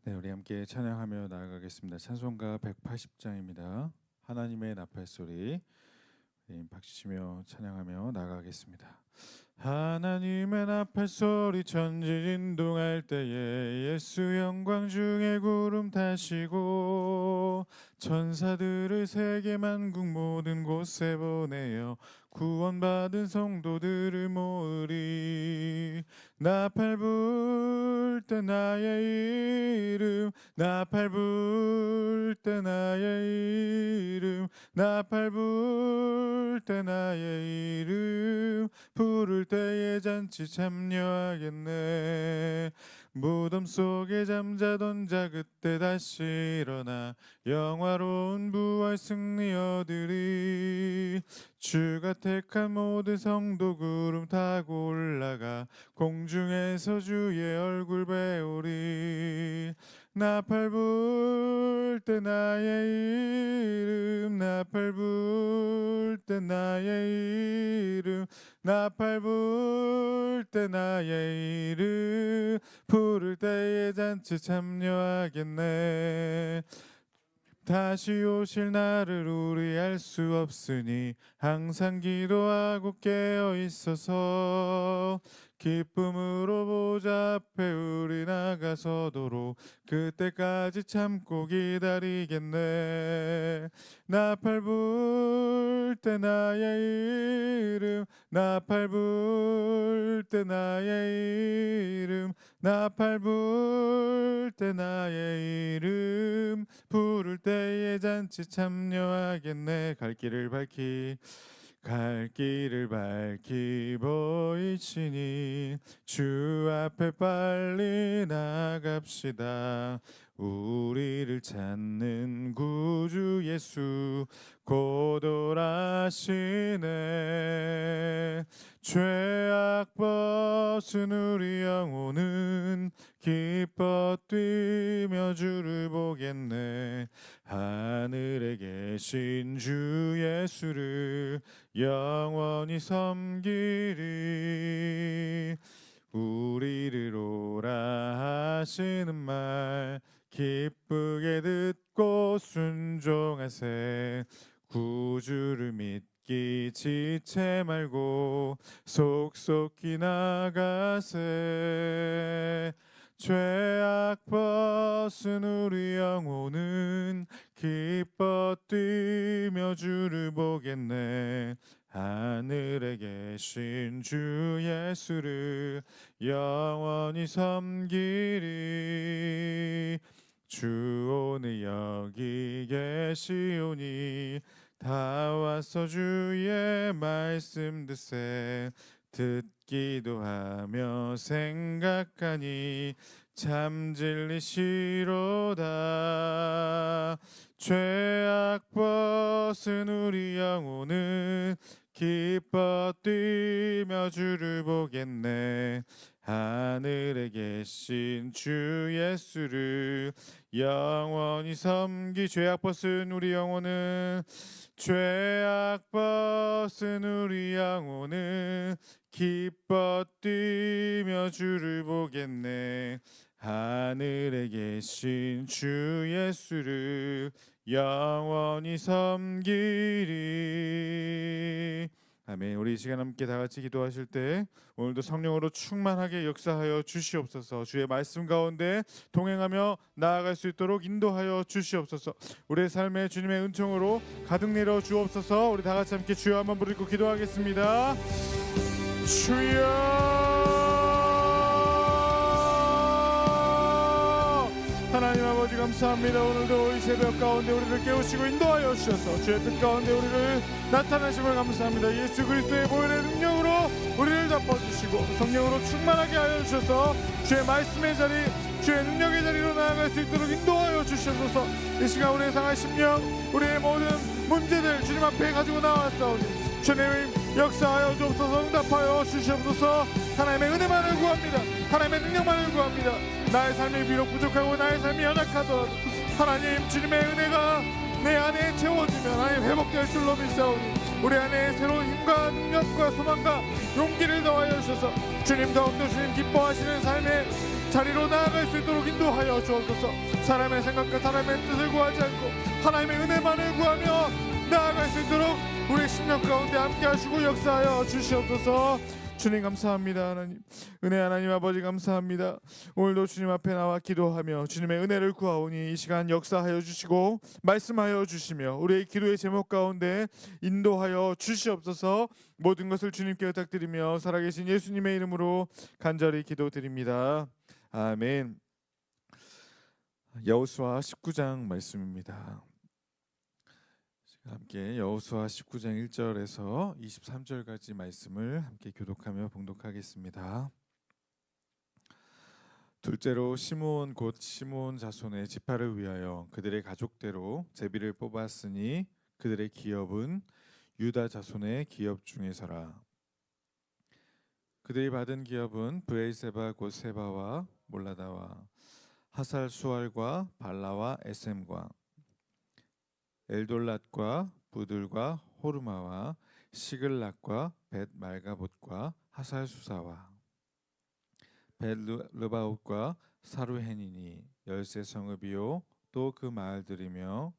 네, 우리 함께 찬양하며 나아가겠습니다. 찬송가 180장입니다. 하나님의 나팔 소리. 박수치며 찬양하며 나아가겠습니다. 하나님의 나팔 소리 천지진동할 때에 예수 영광 중에 구름 타시고 천사들을 세계 만국 모든 곳에 보내어 구원받은 성도들을 모으리. 나팔 불 때 나의 이름, 나팔 불 때 나의 이름, 나팔 불 때 나의 이름 부를 때에 잔치 참여하겠네. 무덤 속에 잠자던 자 그때 다시 일어나 영화로운 부활 승리 얻으리. 주가 택한 모든 성도 구름 타고 올라가 공중에서 주의 얼굴 배우리. 나팔 불 때 나의 이름, 나팔 불 때 나의 이름, 나팔 불 때 나의 이름 부를 때에 잔치 참여하겠네. 다시 오실 날을 우리 알 수 없으니 항상 기도하고 깨어 있어서 기쁨으로 보좌 앞에 우리 나가서도록 그때까지 참고 기다리겠네. 나팔 불 때 나의 이름, 나팔 불 때 나의 이름, 나팔 불 때 나의 이름 부를 때에 잔치 참여하겠네. 갈 길을 밝히 보이시니 주 앞에 빨리 나갑시다. 우리를 찾는 구주 예수 곧 오라시네. 죄악 벗은 우리 영혼은 기뻐 뛰며 주를 보겠네. 하늘에 계신 주 예수를 영원히 섬기리. 우리를 오라 하시는 말 기쁘게 듣고 순종하세. 구주를 믿기 지체 말고 속속히 나가세. 죄악 벗은 우리 영혼은 기뻐 뛰며 주를 보겠네. 하늘에 계신 주 예수를 영원히 섬기리. 주 오늘 여기 계시오니 다 와서 주의 말씀 듣세. 듣기도 하며 생각하니 참 진리시로다. 죄악 벗은 우리 영혼은 기뻐 뛰며 주를 보겠네. 하늘에 계신 주 예수를 영원히 섬기. 죄악 벗은 우리 영혼은 죄악 벗은 우리 영혼은 기뻐 뛰며 주를 보겠네. 하늘에 계신 주 예수를 영원히 섬기리. 아멘. 우리 이 시간 함께 다 같이 기도하실 때 오늘도 성령으로 충만하게 역사하여 주시옵소서. 주의 말씀 가운데 동행하며 나아갈 수 있도록 인도하여 주시옵소서. 우리의 삶에 주님의 은총으로 가득 내려 주옵소서. 우리 다 같이 함께 주여 한번 부르고 기도하겠습니다. 주여. 하나님 아버지 감사합니다. 오늘도 이 새벽 가운데 우리를 깨우시고 인도하여 주셔서 주의 뜻 가운데 우리를 나타나심을 감사합니다. 예수 그리스도의 보혈의 능력으로 우리를 덮어주시고 성령으로 충만하게 하여 주셔서 주의 말씀의 자리, 주의 능력의 자리로 나아갈 수 있도록 인도하여 주셔서 이 시간 우리의 상한 심령, 우리의 모든 문제들 주님 앞에 가지고 나왔사오니 주님 역사하여 주옵소서. 응답하여 주시옵소서. 하나님의 은혜만을 구합니다. 하나님의 능력만을 구합니다. 나의 삶이 비록 부족하고 나의 삶이 연약하더라도 하나님 주님의 은혜가 내 안에 채워지면 하나님 회복될 줄로 믿사오니 우리 안에 새로운 힘과 능력과 소망과 용기를 더하여 주셔서 주님 더욱더 주님 기뻐하시는 삶의 자리로 나아갈 수 있도록 인도하여 주옵소서. 사람의 생각과 사람의 뜻을 구하지 않고 하나님의 은혜만을 구하며 나아갈 수 있도록 우리의 심령 가운데 함께 하시고 역사하여 주시옵소서. 주님 감사합니다. 하나님, 은혜 하나님 아버지 감사합니다. 오늘도 주님 앞에 나와 기도하며 주님의 은혜를 구하오니 이 시간 역사하여 주시고 말씀하여 주시며 우리의 기도의 제목 가운데 인도하여 주시옵소서. 모든 것을 주님께 부탁드리며 살아계신 예수님의 이름으로 간절히 기도드립니다. 아멘. 여호수아 19장 말씀입니다. 함께 여호수아 19장 1절에서 23절까지 말씀을 함께 교독하며 봉독하겠습니다. 둘째로 시므온 곧 시므온 자손의 지파를 위하여 그들의 가족대로 제비를 뽑았으니 그들의 기업은 유다 자손의 기업 중에서라. 그들이 받은 기업은 브엘세바 곧 세바와 몰라다와 하살 수알과 발라와 에셈과 엘돌랏과 부들과 호르마와 시글락과 벳 말가봇과 하살수사와 벳 르바웃과 사루헨이니 13성읍이요 또 그 마을들이며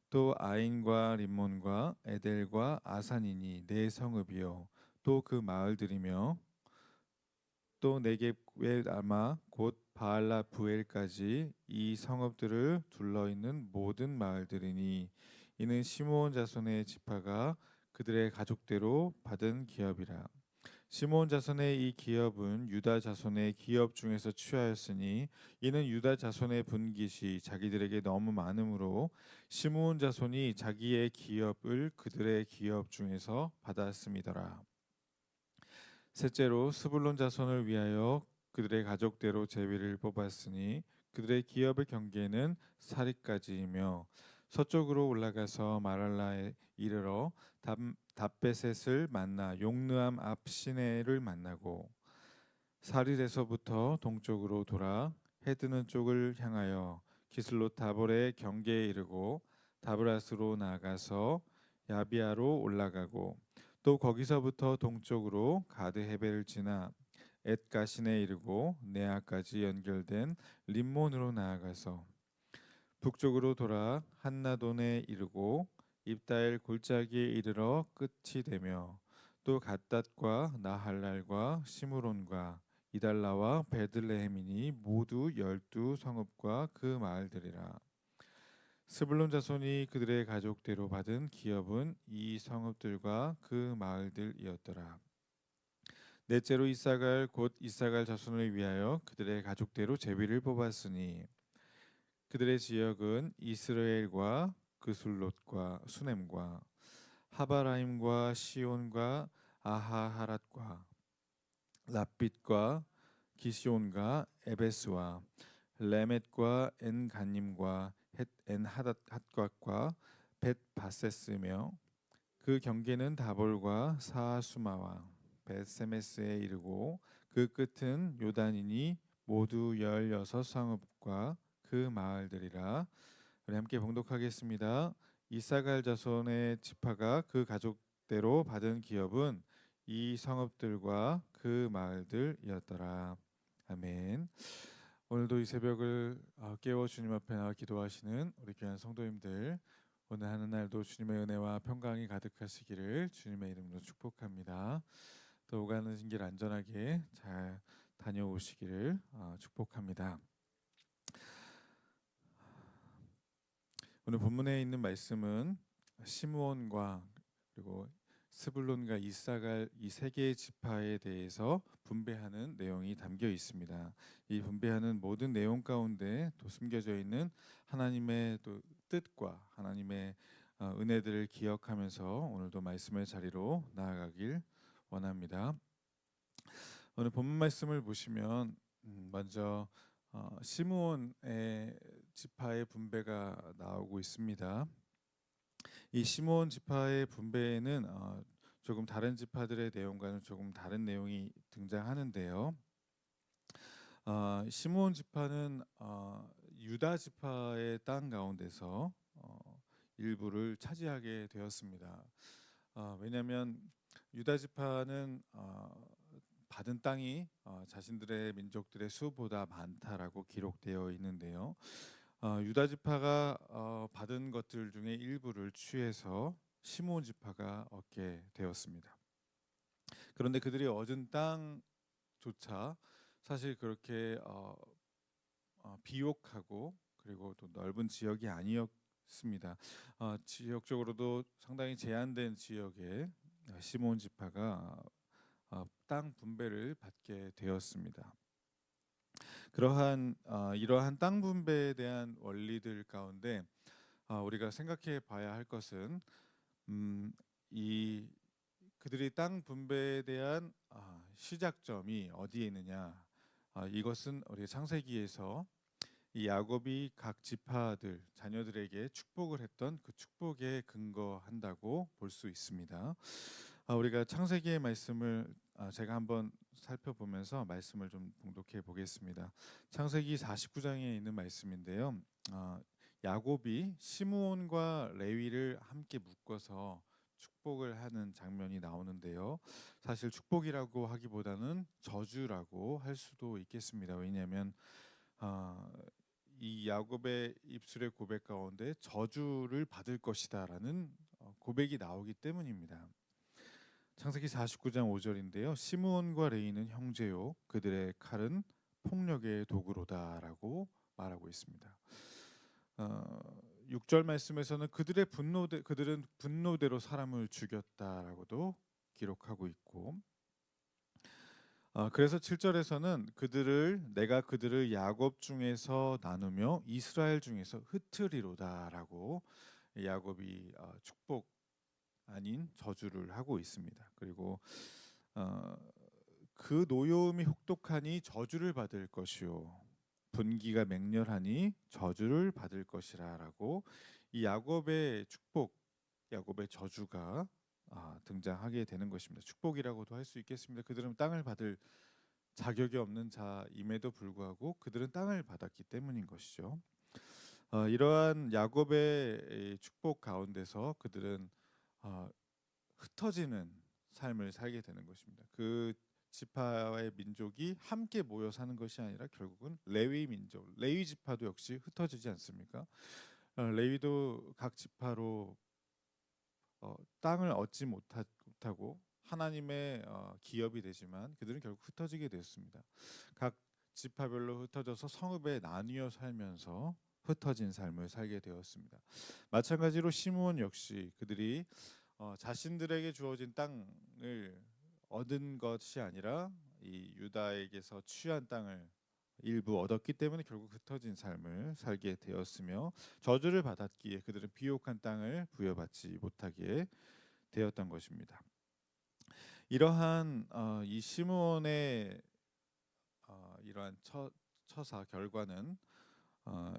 또 아인과 림몬과 에델과 아산이니 4성읍이요 또 그 마을들이며 또 네겝의 아마 곧 바알라 부엘까지 이 성읍들을 둘러있는 모든 마을들이니 이는 시므온 자손의 지파가 그들의 가족대로 받은 기업이라. 시므온 자손의 이 기업은 유다 자손의 기업 중에서 취하였으니 이는 유다 자손의 분깃이 자기들에게 너무 많으므로 시므온 자손이 자기의 기업을 그들의 기업 중에서 받았음이더라. 셋째로 스불론 자손을 위하여 그들의 가족대로 제비를 뽑았으니 그들의 기업의 경계는 사리까지이며 서쪽으로 올라가서 마랄라에 이르러 답베셋을 만나 용르암 앞 시내를 만나고 사릿에서부터 동쪽으로 돌아 해드는 쪽을 향하여 기슬롯 다볼의 경계에 이르고 다브라스로 나아가서 야비아로 올라가고 또 거기서부터 동쪽으로 가드 헤벨을 지나 엣가신에 이르고 네아까지 연결된 림몬으로 나아가서 북쪽으로 돌아 한나돈에 이르고 입다엘 골짜기에 이르러 끝이 되며 또 갓닷과 나할랄과 시므론과 이달라와 베들레헴이니 모두 12성읍과 그 마을들이라. 스불론 자손이 그들의 가족대로 받은 기업은 이 성읍들과 그 마을들이었더라. 넷째로 이사갈 곧 이사갈 자손을 위하여 그들의 가족대로 제비를 뽑았으니 그들의 지역은 이스라엘과 그술롯과 수넴과 하바라임과 시온과 아하하랏과 랍빗과 기시온과 에베스와 레멧과 엔간님과 엔하닷과 벳바세스며 그 경계는 다볼과 사수마와 벳세메스에 이르고 그 끝은 요단이니 모두 16성읍과 그 마을들이라. 우리 함께 봉독하겠습니다. 이사갈 자손의 지파가 그 가족대로 받은 기업은 이 성읍들과 그 마을들이었더라. 아멘. 오늘도 이 새벽을 깨워 주님 앞에 나와 기도하시는 우리 귀한 성도님들, 오늘 하는 날도 주님의 은혜와 평강이 가득하시기를 주님의 이름으로 축복합니다. 또 오가는 길 안전하게 잘 다녀오시기를 축복합니다. 오늘 본문에 있는 말씀은 시므온과 그리고 스불론과 이사갈 이 세 개의 지파에 대해서 분배하는 내용이 담겨 있습니다. 이 분배하는 모든 내용 가운데 또 숨겨져 있는 하나님의 또 뜻과 하나님의 은혜들을 기억하면서 오늘도 말씀의 자리로 나아가길 원합니다. 오늘 본문 말씀을 보시면 먼저 시므온의 지파의 분배가 나오고 있습니다. 이 시므온 지파의 분배에는 조금 다른 지파들의 내용과는 조금 다른 내용이 등장하는데요. 시므온 지파는 유다 지파의 땅 가운데서 일부를 차지하게 되었습니다. 왜냐하면 유다 지파는 받은 땅이 자신들의 민족들의 수보다 많다라고 기록되어 있는데요. 유다 지파가 받은 것들 중에 일부를 취해서 시므온 지파가 얻게 되었습니다. 그런데 그들이 얻은 땅조차 사실 그렇게 비옥하고 그리고 또 넓은 지역이 아니었습니다. 지역적으로도 상당히 제한된 지역에 시므온 지파가 땅 분배를 받게 되었습니다. 이러한 땅 분배에 대한 원리들 가운데 우리가 생각해 봐야 할 것은 이 그들이 땅 분배에 대한 시작점이 어디에 있느냐? 이것은 우리 창세기에서 이 야곱이 각 지파들 자녀들에게 축복을 했던 그 축복에 근거한다고 볼 수 있습니다. 우리가 창세기의 말씀을 제가 한번 살펴보면서 말씀을 좀 봉독해 보겠습니다. 창세기 49장에 있는 말씀인데요. 야곱이 시므온과 레위를 함께 묶어서 축복을 하는 장면이 나오는데요. 사실 축복이라고 하기보다는 저주라고 할 수도 있겠습니다. 왜냐하면 이 야곱의 입술의 고백 가운데 저주를 받을 것이다라는 고백이 나오기 때문입니다. 창세기 49장 5절인데요. 시므온과 레위는 형제요 그들의 칼은 폭력의 도구로다라고 말하고 있습니다. 6절 말씀에서는 그들은 분노대로 사람을 죽였다라고도 기록하고 있고 그래서 7절에서는 내가 그들을 야곱 중에서 나누며 이스라엘 중에서 흩으리로다라고 야곱이 축복 아닌 저주를 하고 있습니다. 그리고 그 노여움이 혹독하니 저주를 받을 것이요 분기가 맹렬하니 저주를 받을 것이라라고 이 야곱의 축복, 야곱의 저주가 등장하게 되는 것입니다. 축복이라고도 할 수 있겠습니다. 그들은 땅을 받을 자격이 없는 자임에도 불구하고 그들은 땅을 받았기 때문인 것이죠. 이러한 야곱의 축복 가운데서 그들은 흩어지는 삶을 살게 되는 것입니다. 그 지파의 민족이 함께 모여 사는 것이 아니라 결국은 레위 민족, 레위 지파도 역시 흩어지지 않습니까? 레위도 각 지파로 땅을 얻지 못하고 하나님의 기업이 되지만 그들은 결국 흩어지게 되었습니다. 각 지파별로 흩어져서 성읍에 나뉘어 살면서 흩어진 삶을 살게 되었습니다. 마찬가지로 시므온 역시 그들이 자신들에게 주어진 땅을 얻은 것이 아니라 이 유다에게서 취한 땅을 일부 얻었기 때문에 결국 흩어진 삶을 살게 되었으며 저주를 받았기에 그들은 비옥한 땅을 부여받지 못하게 되었던 것입니다. 이러한 이 시므온의 이러한 처사 결과는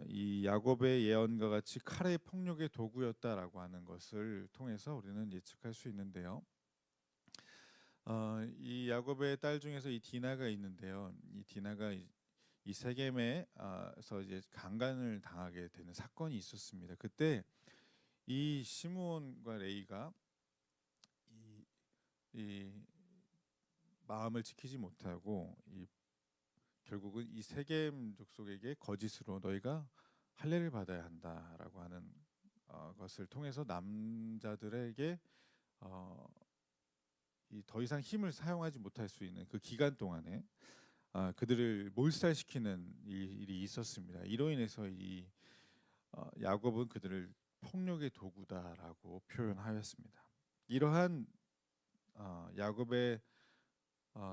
이 야곱의 예언과 같이 칼의 폭력의 도구였다라고 하는 것을 통해서 우리는 예측할 수 있는데요. 이 야곱의 딸 중에서 이 디나가 있는데요. 이 디나가 이 세겜에서 이제 강간을 당하게 되는 사건이 있었습니다. 그때 이 시므온과 레이가 이 마음을 지키지 못하고 결국은 이 세겜 족속에게 거짓으로 너희가 할례를 받아야 한다라고 하는 것을 통해서 남자들에게 더 이상 힘을 사용하지 못할 수 있는 그 기간 동안에 그들을 몰살시키는 일이 있었습니다. 이로 인해서 이 야곱은 그들을 폭력의 도구다라고 표현하였습니다. 이러한 야곱의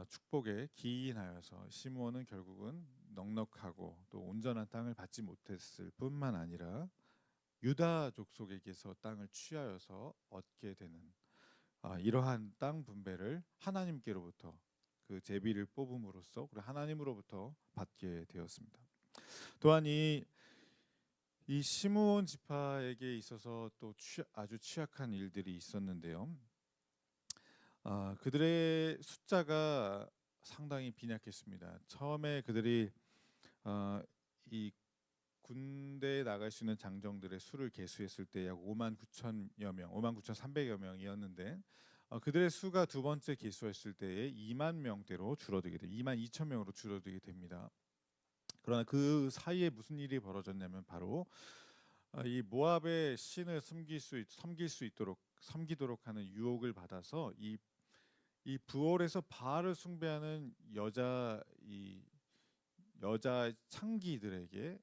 축복에 기인하여서 시므온은 결국은 넉넉하고 또 온전한 땅을 받지 못했을 뿐만 아니라 유다 족속에게서 땅을 취하여서 얻게 되는 이러한 땅 분배를 하나님께로부터 그 제비를 뽑음으로써 그리고 하나님으로부터 받게 되었습니다. 또한 이 시므온 지파에게 있어서 또 아주 취약한 일들이 있었는데요. 그들의 숫자가 상당히 빈약했습니다. 처음에 그들이 이 군대에 나갈 수 있는 장정들의 수를 계수했을 때 약 5만 9천여 명, 5만 9천 3백여 명이었는데 그들의 수가 두 번째 기수했을 때에 2만 명대로 줄어들게 돼. 2만 2천 명으로 줄어들게 됩니다. 그러나 그 사이에 무슨 일이 벌어졌냐면 바로 이 모압의 신을 섬길 수 있도록 섬기도록 하는 유혹을 받아서 이 부올에서 바알을 숭배하는 여자 창기들에게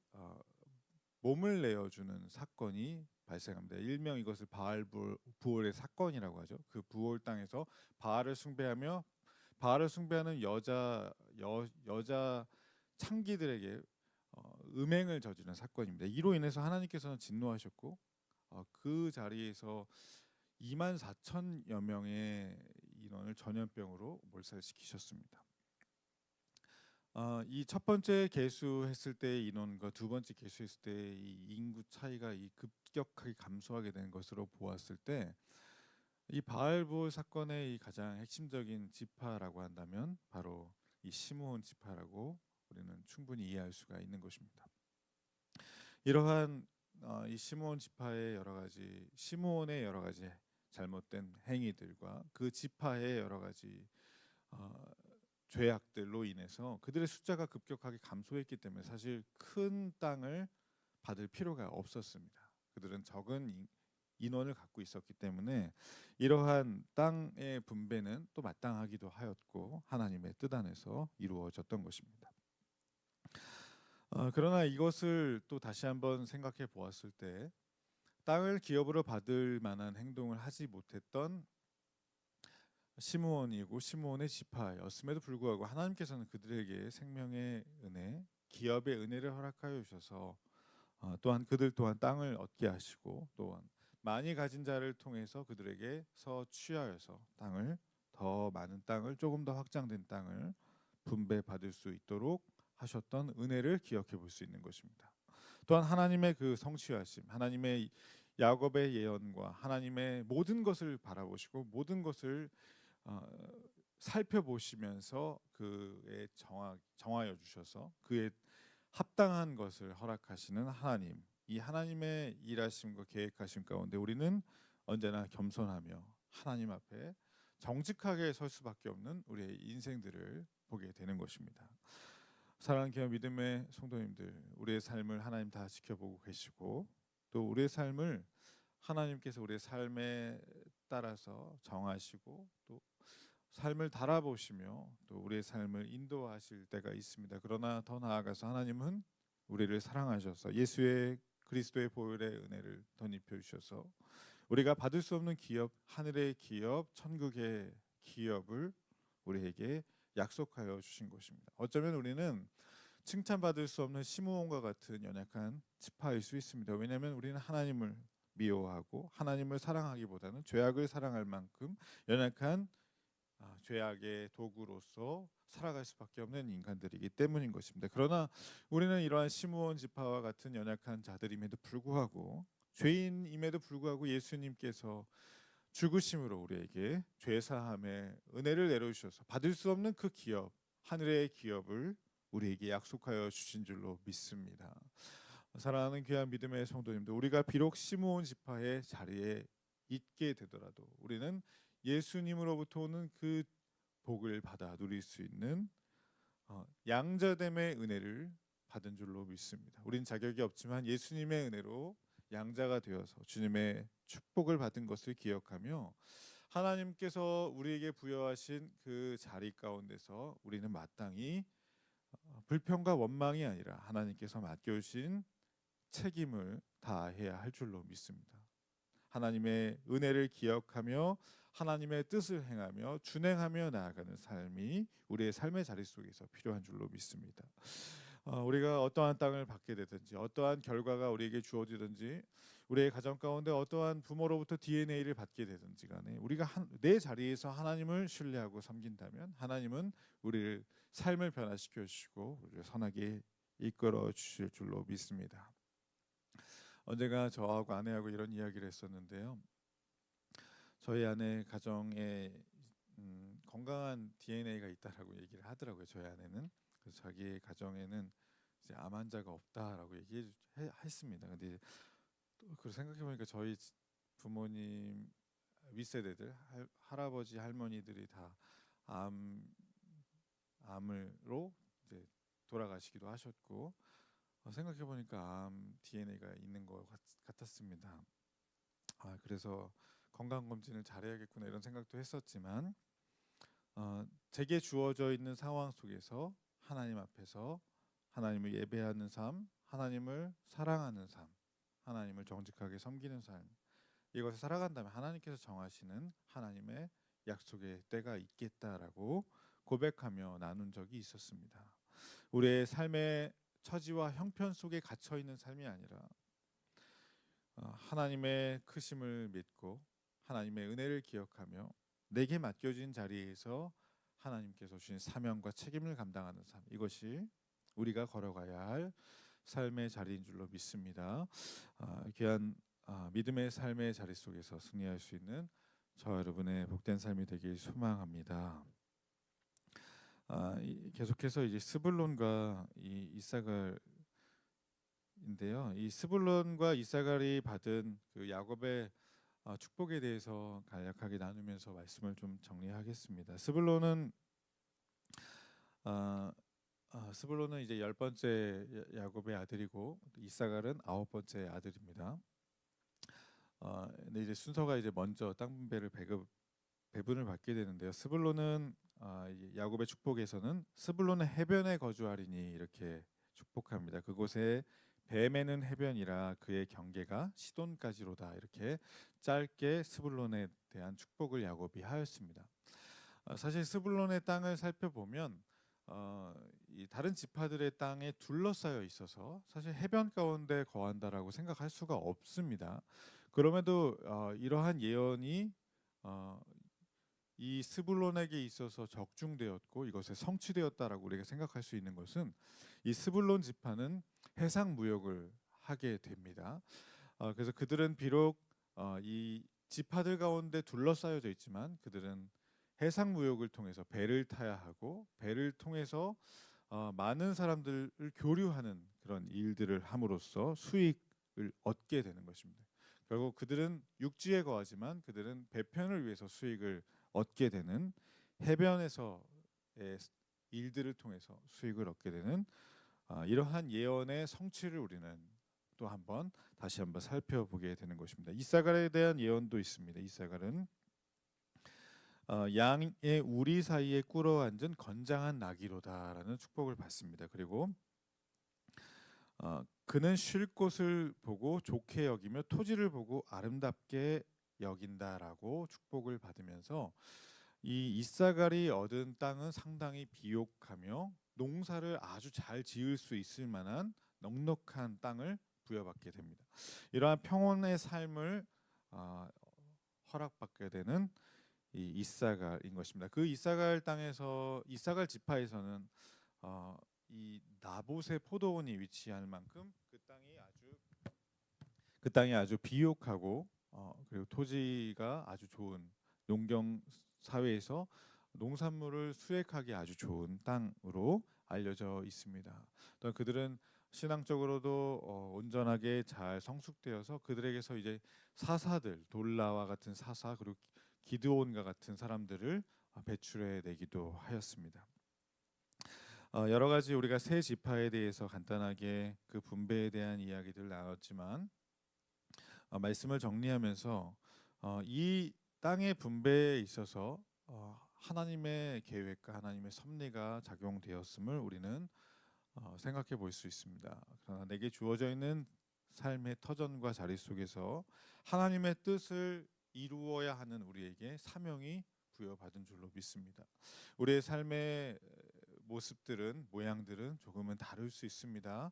몸을 내어주는 사건이 발생합니다. 일명 이것을 부올의 사건이라고 하죠. 그 부올 땅에서 바알을 숭배하는 여자 창기들에게 음행을 저지른 사건입니다. 이로 인해서 하나님께서는 진노하셨고 그 자리에서 2만 4천여 명의 인원을 전염병으로 몰살시키셨습니다. 이 첫 번째 계수했을 때의 인원과 두 번째 계수했을 때의 이 인구 차이가 이 급격하게 감소하게 된 것으로 보았을 때 이 바알볼 사건의 이 가장 핵심적인 지파라고 한다면 바로 이 시므온 지파라고 우리는 충분히 이해할 수가 있는 것입니다. 이러한 이 시므온의 여러 가지 잘못된 행위들과 그 지파의 여러 가지 죄악들로 인해서 그들의 숫자가 급격하게 감소했기 때문에 사실 큰 땅을 받을 필요가 없었습니다. 그들은 적은 인원을 갖고 있었기 때문에 이러한 땅의 분배는 또 마땅하기도 하였고 하나님의 뜻 안에서 이루어졌던 것입니다. 그러나 이것을 또 다시 한번 생각해 보았을 때 땅을 기업으로 받을 만한 행동을 하지 못했던 시므온이고 시므온의 지파였음에도 불구하고 하나님께서는 그들에게 생명의 은혜, 기업의 은혜를 허락하여 주셔서 또한 그들 또한 땅을 얻게 하시고 또한 많이 가진 자를 통해서 그들에게서 취하여서 더 많은 땅을 조금 더 확장된 땅을 분배받을 수 있도록 하셨던 은혜를 기억해 볼 수 있는 것입니다. 또한 하나님의 그 성취하심, 하나님의 야곱의 예언과 하나님의 모든 것을 바라보시고 모든 것을 살펴보시면서 그에 정하여 주셔서 그에 합당한 것을 허락하시는 하나님, 이 하나님의 일하심과 계획하심 가운데 우리는 언제나 겸손하며 하나님 앞에 정직하게 설 수밖에 없는 우리의 인생들을 보게 되는 것입니다. 사랑하는 귀한 믿음의 성도님들, 우리의 삶을 하나님 다 지켜보고 계시고 또 우리의 삶을 하나님께서 우리의 삶에 따라서 정하시고 또 삶을 달아보시며 또 우리의 삶을 인도하실 때가 있습니다. 그러나 더 나아가서 하나님은 우리를 사랑하셔서 예수의 그리스도의 보혈의 은혜를 덧입혀 주셔서 우리가 받을 수 없는 기업, 하늘의 기업, 천국의 기업을 우리에게 약속하여 주신 것입니다. 어쩌면 우리는 칭찬받을 수 없는 시므온과 같은 연약한 지파일 수 있습니다. 왜냐하면 우리는 하나님을 미워하고 하나님을 사랑하기보다는 죄악을 사랑할 만큼 연약한 죄악의 도구로서 살아갈 수밖에 없는 인간들이기 때문인 것입니다. 그러나 우리는 이러한 시므온 지파와 같은 연약한 자들임에도 불구하고 죄인임에도 불구하고 예수님께서 죽으심으로 우리에게 죄사함의 은혜를 내려주셔서 받을 수 없는 그 기업, 하늘의 기업을 우리에게 약속하여 주신 줄로 믿습니다. 사랑하는 귀한 믿음의 성도님들, 우리가 비록 시므온 지파의 자리에 있게 되더라도 우리는 예수님으로부터 오는 그 복을 받아 누릴 수 있는 양자됨의 은혜를 받은 줄로 믿습니다. 우린 자격이 없지만 예수님의 은혜로 양자가 되어서 주님의 축복을 받은 것을 기억하며 하나님께서 우리에게 부여하신 그 자리 가운데서 우리는 마땅히 불평과 원망이 아니라 하나님께서 맡겨주신 책임을 다해야 할 줄로 믿습니다. 하나님의 은혜를 기억하며 하나님의 뜻을 행하며 준행하며 나아가는 삶이 우리의 삶의 자리 속에서 필요한 줄로 믿습니다. 우리가 어떠한 땅을 받게 되든지 어떠한 결과가 우리에게 주어지든지 우리의 가정 가운데 어떠한 부모로부터 DNA를 받게 되든지 간에 우리가 내 자리에서 하나님을 신뢰하고 섬긴다면 하나님은 우리를 삶을 변화시켜 주시고 우리를 선하게 이끌어 주실 줄로 믿습니다. 언젠가 저하고 아내하고 이런 이야기를 했었는데요. 저희 아내 가정에 건강한 DNA가 있다라고 얘기를 하더라고요. 저희 아내는. 그래서 자기 가정에는 이제 암 환자가 없다라고 얘기했습니다. 근데 또 그 생각해 보니까 저희 부모님 윗세대들 할아버지 할머니들이 다 암, 암으로 이제 돌아가시기도 하셨고 생각해 보니까 암 DNA가 있는 것 같았습니다. 그래서 건강 검진을 잘해야겠구나 이런 생각도 했었지만 제게 주어져 있는 상황 속에서 하나님 앞에서 하나님을 예배하는 삶, 하나님을 사랑하는 삶, 하나님을 정직하게 섬기는 삶, 이것을 살아간다면 하나님께서 정하시는 하나님의 약속의 때가 있겠다라고 고백하며 나눈 적이 있었습니다. 우리의 삶의 처지와 형편 속에 갇혀 있는 삶이 아니라 하나님의 크심을 믿고 하나님의 은혜를 기억하며 내게 맡겨진 자리에서 하나님께서 주신 사명과 책임을 감당하는 삶, 이것이 우리가 걸어가야 할 삶의 자리인 줄로 믿습니다. 귀한 믿음의 삶의 자리 속에서 승리할 수 있는 저 여러분의 복된 삶이 되길 소망합니다. 계속해서 이제 스불론과 이 이사갈인데요. 이 스불론과 이사갈이 받은 그 야곱의 축복에 대해서 간략하게 나누면서 말씀을 좀 정리하겠습니다. 스불론은 이제 10번째 야곱의 아들이고 이사갈은 9번째 아들입니다. 근데 이제 순서가 이제 먼저 땅 분배를 배분을 받게 되는데요. 스불론은 야곱의 축복에서는 스불론은 해변에 거주하리니 이렇게 축복합니다. 그곳에 배 매는 해변이라 그의 경계가 시돈까지로다, 이렇게 짧게 스불론에 대한 축복을 야곱이 하였습니다. 사실 스불론의 땅을 살펴보면 이 다른 지파들의 땅에 둘러싸여 있어서 사실 해변 가운데 거한다라고 생각할 수가 없습니다. 그럼에도 이러한 예언이 이 스불론에게 있어서 적중되었고 이것에 성취되었다라고 우리가 생각할 수 있는 것은 이 스불론 지파는 해상 무역을 하게 됩니다. 그래서 그들은 비록 이 지파들 가운데 둘러싸여져 있지만 그들은 해상 무역을 통해서 배를 타야 하고 배를 통해서 많은 사람들을 교류하는 그런 일들을 함으로써 수익을 얻게 되는 것입니다. 결국 그들은 육지에 거하지만 그들은 배편을 위해서 수익을 얻게 되는, 해변에서의 일들을 통해서 수익을 얻게 되는 이러한 예언의 성취를 우리는 또 다시 한번 살펴보게 되는 것입니다. 이사갈에 대한 예언도 있습니다. 이사갈은 양의 우리 사이에 꿇어 앉은 건장한 나귀로다라는 축복을 받습니다. 그리고 그는 쉴 곳을 보고 좋게 여기며 토지를 보고 아름답게 여긴다라고 축복을 받으면서 이 이사갈이 얻은 땅은 상당히 비옥하며 농사를 아주 잘 지을 수 있을 만한 넉넉한 땅을 부여받게 됩니다. 이러한 평온의 삶을 허락받게 되는 이 이사갈인 것입니다. 그 이사갈 땅에서, 이사갈 지파에서는 이 나봇의 포도원이 위치할 만큼 그 땅이 아주 비옥하고 그리고 토지가 아주 좋은, 농경 사회에서 농산물을 수확하기 아주 좋은 땅으로 알려져 있습니다. 또 그들은 신앙적으로도 온전하게 잘 성숙되어서 그들에게서 이제 사사들, 돌라와 같은 사사, 그리고 기드온과 같은 사람들을 배출해 내기도 하였습니다. 여러 가지 우리가 세 지파에 대해서 간단하게 그 분배에 대한 이야기들 나눴지만 말씀을 정리하면서 이 땅의 분배에 있어서 하나님의 계획과 하나님의 섭리가 작용되었음을 우리는 생각해 볼 수 있습니다. 그러나 내게 주어져 있는 삶의 터전과 자리 속에서 하나님의 뜻을 이루어야 하는 우리에게 사명이 부여받은 줄로 믿습니다. 우리의 삶의 모습들은, 모양들은 조금은 다를 수 있습니다.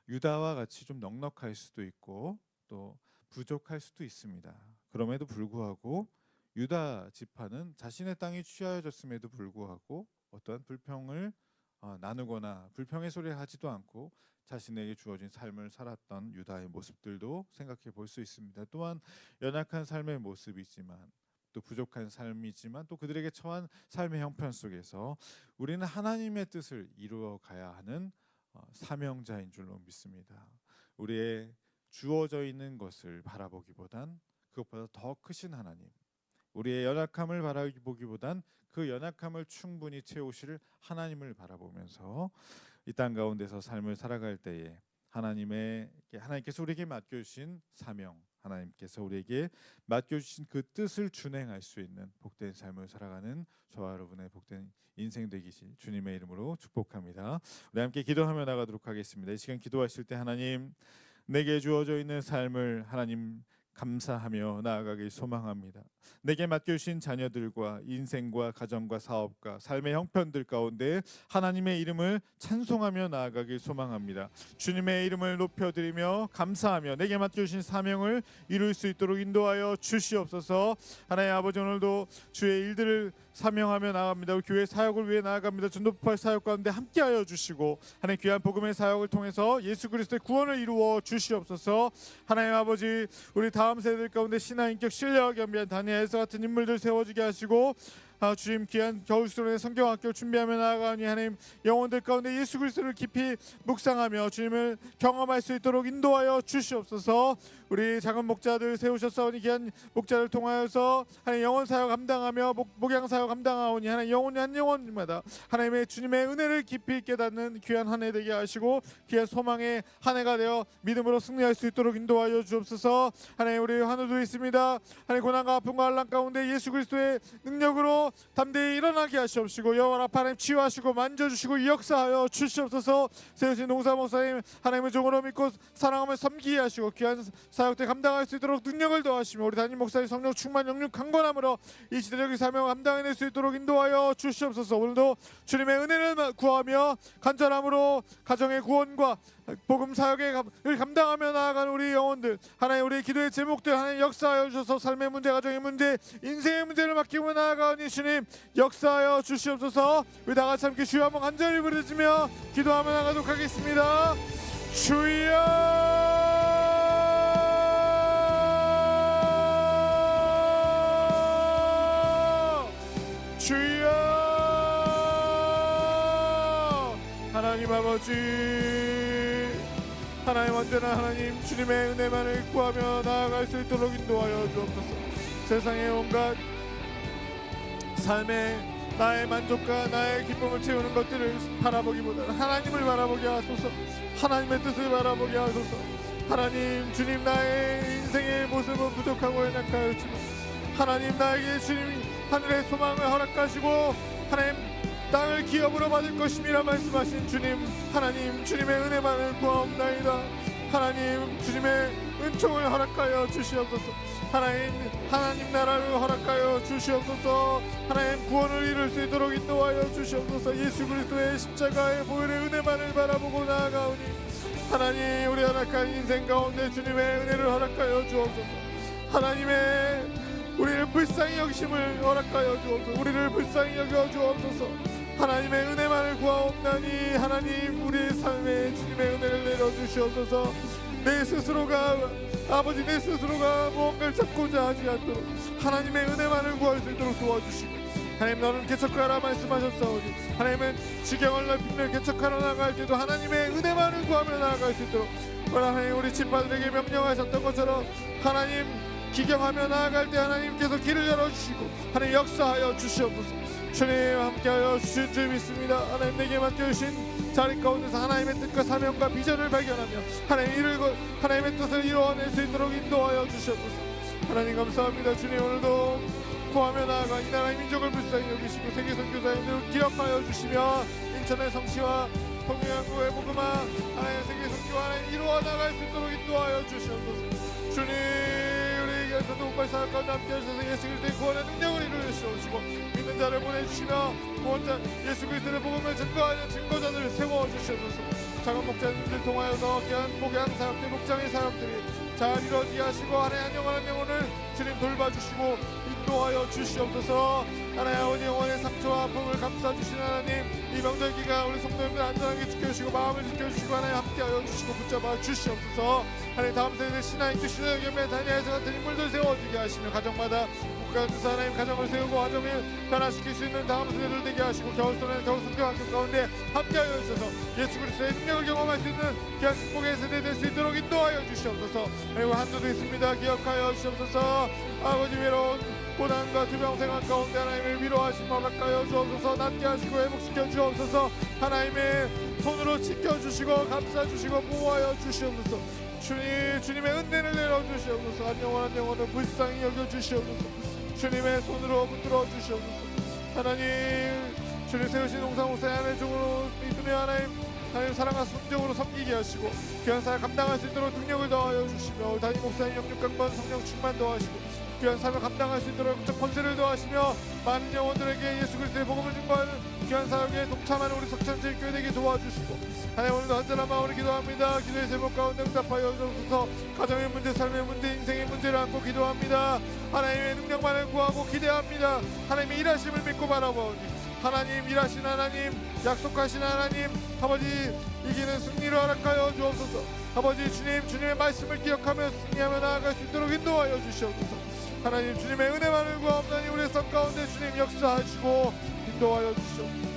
유다와 같이 좀 넉넉할 수도 있고 또 부족할 수도 있습니다. 그럼에도 불구하고 유다 지파는 자신의 땅이 취하여졌음에도 불구하고 어떠한 불평을 나누거나 불평의 소리를 하지도 않고 자신에게 주어진 삶을 살았던 유다의 모습들도 생각해 볼 수 있습니다. 또한 연약한 삶의 모습이지만 또 부족한 삶이지만 또 그들에게 처한 삶의 형편 속에서 우리는 하나님의 뜻을 이루어 가야 하는 사명자인 줄로 믿습니다. 우리의 주어져 있는 것을 바라보기보단 그것보다 더 크신 하나님, 우리의 연약함을 바라보기보단 그 연약함을 충분히 채우실 하나님을 바라보면서 이 땅 가운데서 삶을 살아갈 때에 하나님께서 우리에게 맡겨주신 사명, 하나님께서 우리에게 맡겨주신 그 뜻을 준행할 수 있는 복된 삶을 살아가는 저와 여러분의 복된 인생 되기를 주님의 이름으로 축복합니다. 우리 함께 기도하며 나가도록 하겠습니다. 이 시간 기도하실 때 하나님, 내게 주어져 있는 삶을 하나님 감사하며 나아가길 소망합니다. 내게 맡겨주신 자녀들과 인생과 가정과 사업과 삶의 형편들 가운데 하나님의 이름을 찬송하며 나아가길 소망합니다. 주님의 이름을 높여드리며 감사하며 내게 맡겨주신 사명을 이룰 수 있도록 인도하여 주시옵소서. 하나님 아버지, 오늘도 주의 일들을 사명하며 나아갑니다. 우리 교회 사역을 위해 나아갑니다. 전도폭발 사역 가운데 함께하여 주시고 하나님 귀한 복음의 사역을 통해서 예수 그리스도의 구원을 이루어 주시옵소서. 하나님 아버지, 우리 다음 세대들 가운데 신앙 인격 신뢰와 겸비한 다니엘서 같은 인물들 세워지게 하시고 주님 귀한 겨울수련의 성경학교를 준비하며 나아가니 하나님 영혼들 가운데 예수 그리스도를 깊이 묵상하며 주님을 경험할 수 있도록 인도하여 주시옵소서. 우리 작은 목자들 세우셨사오니 귀한 목자를 통하여서 하나님 영혼 사역 감당하며 목양 사역 감당하오니 하나님 영혼 한 영혼마다 하나님의 주님의 은혜를 깊이 깨닫는 귀한 한 해 되게 하시고 귀한 소망의 한 해가 되어 믿음으로 승리할 수 있도록 인도하여 주옵소서. 하나님 우리 환우도 있습니다. 하나님 고난과 아픔과 환난 가운데 예수 그리스도의 능력으로 담대히 일어나게 하시옵시고 영원 앞 하나님 치유하시고 만져주시고 역사하여 주시옵소서. 세우신 농사 목사님 하나님의 종으로 믿고 사랑하며 섬기게 하시고 귀한 사역대 감당할 수 있도록 능력을 더하시며 우리 담임 목사님 성령 충만 영육 강건함으로 이 시대적인 사명을 감당해낼 수 있도록 인도하여 주시옵소서. 오늘도 주님의 은혜를 구하며 간절함으로 가정의 구원과 복음 사역을 감당하며 나아가는 우리 영혼들 하나님 우리 기도의 제목들 하나님 역사하여 주셔서 삶의 문제, 가정의 문제, 인생의 문제를 맡기고 나아가니 주님 역사하여 주시옵소서. 우리 다 같이 함께 주여 한번 간절히 부르짖으며 기도하며 나가도록 하겠습니다. 주여 주여 하나님 아버지, 하나님 언제나 하나님 주님의 은혜만을 구하며 나아갈 수 있도록 인도하여 주옵소서. 세상의 온갖 삶의 나의 만족과 나의 기쁨을 채우는 것들을 바라보기보다는 하나님을 바라보게 하소서. 하나님의 뜻을 바라보게 하소서. 하나님 주님, 나의 인생의 모습은 부족하고 연약하였지만 하나님 나에게 주님이 하늘의 소망을 허락하시고 하나님 땅을 기업으로 받을 것임이라 말씀하신 주님, 하나님 주님의 은혜만을 구하옵나이다. 하나님 주님의 은총을 허락하여 주시옵소서. 하나님 나라를 허락하여 주시옵소서. 하나님 구원을 이룰 수 있도록 인도하여 주시옵소서. 예수 그리스도의 십자가의 보혈의 은혜만을 바라보고 나아가오니 하나님 우리 연약한 인생 가운데 주님의 은혜를 허락하여 주옵소서. 하나님의 우리를 불쌍히 여기심을 허락하여 주옵소서. 우리를 불쌍히 여겨 주옵소서. 하나님의 은혜만을 구하옵나니 하나님 우리의 삶에 주님의 은혜를 내려주시옵소서. 내 스스로가 아버지 내 스스로가 무언가를 찾고자 하지 않도록 하나님의 은혜만을 구할 수 있도록 도와주시고 하나님 너는 개척하라 말씀하셨사오니 하나님은 지경을 넓히며 개척하러 나갈 때도 하나님의 은혜만을 구하며 나아갈 수 있도록 하나님 우리 집파들에게 명령하셨던 것처럼 하나님 기경하며 나아갈 때 하나님께서 길을 열어주시고 하나님 역사하여 주시옵소서. 주님 함께하여 주신 줄 믿습니다. 하나님 내게 맡겨주신 자리 가운데서 하나님의 뜻과 사명과 비전을 발견하며 하나님의 뜻을 이루어낼 수 있도록 인도하여 주시옵소서. 하나님 감사합니다. 주님 오늘도 구하며 나아가 이 나라의 민족을 불쌍히 여기시고 세계 선교사님들을 기억하여 주시며 인천의 성취와 동해안국의 복음화 하나님의 세계 선교와 하나님 이루어 나갈 수 있도록 인도하여 주시옵소서. 주님 우리에게 전도폭발 사역 가운데 함께 하셔서 예수 그리스도의 구원의 능력을 이루어주시고 믿는 자를 보내주시며 구원자 예수 그리스도의 복음을 증거하는 증거자들을 세워주시옵소서. 작은 목자님들 통하여서 귀한 목양 사역들 목장의 사역들이 잘 이루어지게 하시고 하나님 한 영혼 한 영혼을 주님 돌봐주시고 인도하여 주시옵소서. 하나님 아버지 영혼의 상처와 아픔을 감싸주시는 하나님 이 명절 기간 우리 성도님들 안전하게 지켜주시고 마음을 지켜주시고 하나님 함께하여 주시고 붙잡아 주시옵소서. 하나님 다음 세대 신앙 인격 신앙 겸에 다니엘서 같은 인물들 세워주게 하시며 가정마다 국가에서 하나님 가정을 세우고 가정을 변화시킬 수 있는 다음 세대를 되게 하시고 겨울소년 겨울성경학교 가운데 함께하여 주셔서 예수 그리스도의 능력을 경험할 수 있는 귀한 축복의 세대 될 수 있도록 인도하여 주시옵소서. 그리고 한도도 있습니다. 기억하여 주시옵소서. 아버지 외로운 고난과 두병생활 가운데 하나님의 위로하심 허락하여 주옵소서. 낫게 하시고 회복시켜 주옵소서. 하나님의 손으로 지켜주시고 감싸주시고 보호하여 주시옵소서. 주님의 은혜를 내려주시옵소서. 한 영혼을 불쌍히 여겨주시옵소서. 주님의 손으로 붙들어 주시옵소서. 하나님, 주님 세우신 농사목사의 하나님 중으로 믿음의 하나님 사랑과 순종으로 섬기게 하시고 귀한 사랑 감당할 수 있도록 능력을 더하여 주시며 담임 목사님 영육 강번 성령 충만 더하시고 귀한 삶을 감당할 수 있도록 영적 권세를 더하시며 많은 영혼들에게 예수 그리스도의 복음을 증거하는 귀한 사역에 동참하는 우리 석천제일교회 되게 도와주시고 하나님, 오늘도 언제나 마음으로 기도합니다. 기도의 제목 가운데 응답하여 주옵소서. 가정의 문제, 삶의 문제, 인생의 문제를 안고 기도합니다. 하나님의 능력만을 구하고 기대합니다. 하나님의 일하심을 믿고 바라보니 하나님, 일하신 하나님, 약속하신 하나님, 아버지 이기는 승리를 허락하여 주옵소서. 아버지 주님의 말씀을 기억하며 승리하며 나아갈 수 있도록 인도하여 주시옵소서. 하나님, 주님의 은혜만을 구하옵나니 우리의 삶 가운데 주님 역사하시고 인도하여 주시옵소서.